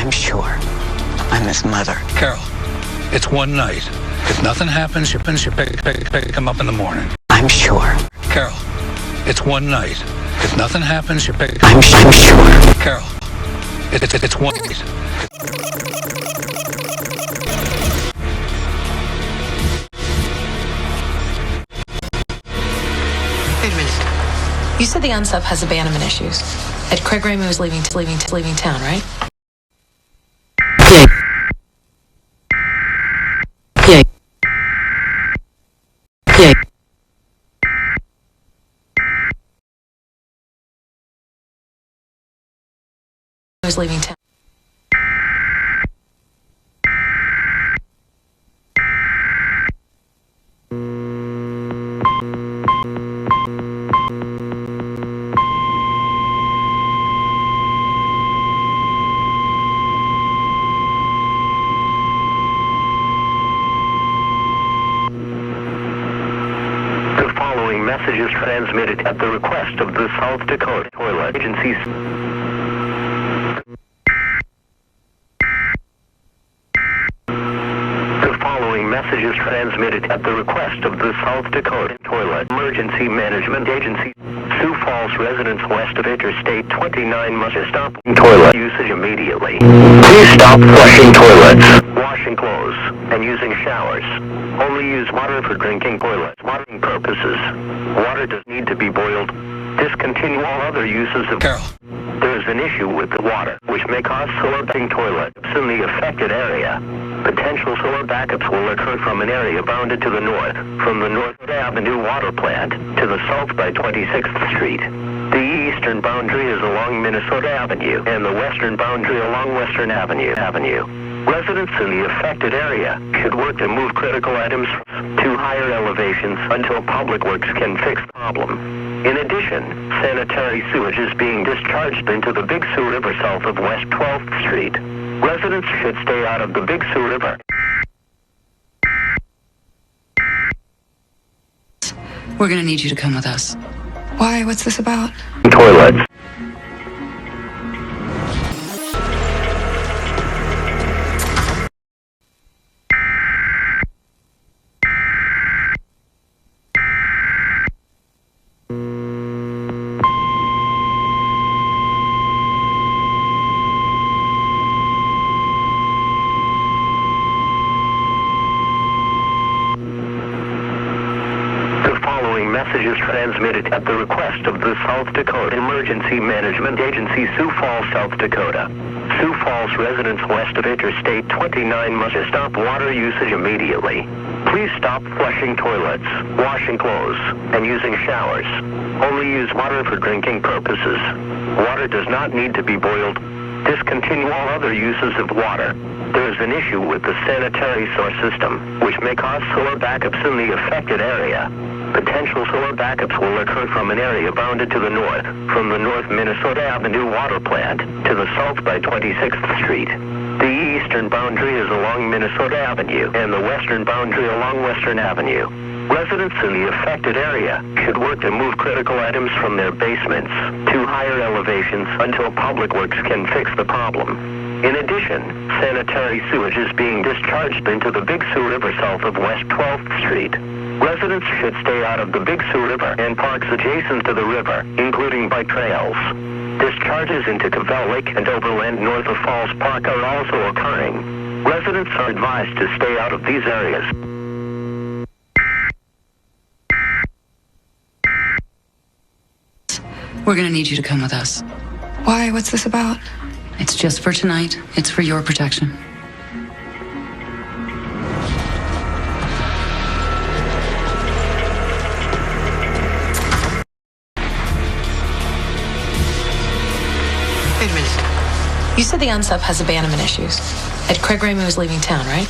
I'm sure I'm his mother. Carol, it's one night. If nothing happens, you pick him up in the morning. I'm sure. Carol, it's one night. If nothing happens, you pick. I'm sure. Carol, it's one night. Wait a minute. You said the unsub has abandonment issues. Ed Craig Raymond was leaving town, right? Yeah. Yeah. Yeah. Was leaving town. The following message is transmitted at the request of the South Dakota Toilet Agency. The following message is transmitted at the request of the South Dakota Toilet Emergency Management Agency. Sioux Falls residents west of Interstate 29 must stop toilet usage immediately. Please stop flushing toilets, washing clothes, and using showers. Only use water for drinking toilets, watering purposes. Water does need to be boiled. Discontinue all other uses of. Carol. There is an issue with the water, which may cause solar backing toilets in the affected area. Potential solar backups will occur from an area bounded to the north, from the North Avenue water plant, to the south by 26th Street. The eastern boundary is along Minnesota Avenue, and the western boundary along Western Avenue. Residents in the affected area should work to move critical items to higher elevations until Public Works can fix the problem. In addition, sanitary sewage is being discharged into the Big Sioux River south of West 12th Street. Residents should stay out of the Big Sioux River. We're gonna need you to come with us. Why? What's this about? Toilets. Message is transmitted at the request of the South Dakota Emergency Management Agency, Sioux Falls, South Dakota. Sioux Falls residents west of Interstate 29 must stop water usage immediately. Please stop flushing toilets, washing clothes, and using showers. Only use water for drinking purposes. Water does not need to be boiled. Discontinue all other uses of water. There is an issue with the sanitary sewer system, which may cause solar backups in the affected area. Potential solar backups will occur from an area bounded to the north, from the North Minnesota Avenue water plant, to the south by 26th Street. The eastern boundary is along Minnesota Avenue, and the western boundary along Western Avenue. Residents in the affected area should work to move critical items from their basements to higher elevations until Public Works can fix the problem. In addition, sanitary sewage is being discharged into the Big Sioux River south of West 12th Street. Residents should stay out of the Big Sioux River and parks adjacent to the river, including bike trails. Discharges into Cavell Lake and overland north of Falls Park are also occurring. Residents are advised to stay out of these areas. We're gonna need you to come with us. Why? What's this about? It's just for tonight. It's for your protection. Wait a minute. You said the unsub has abandonment issues. Ed Craig Raymond was leaving town, right?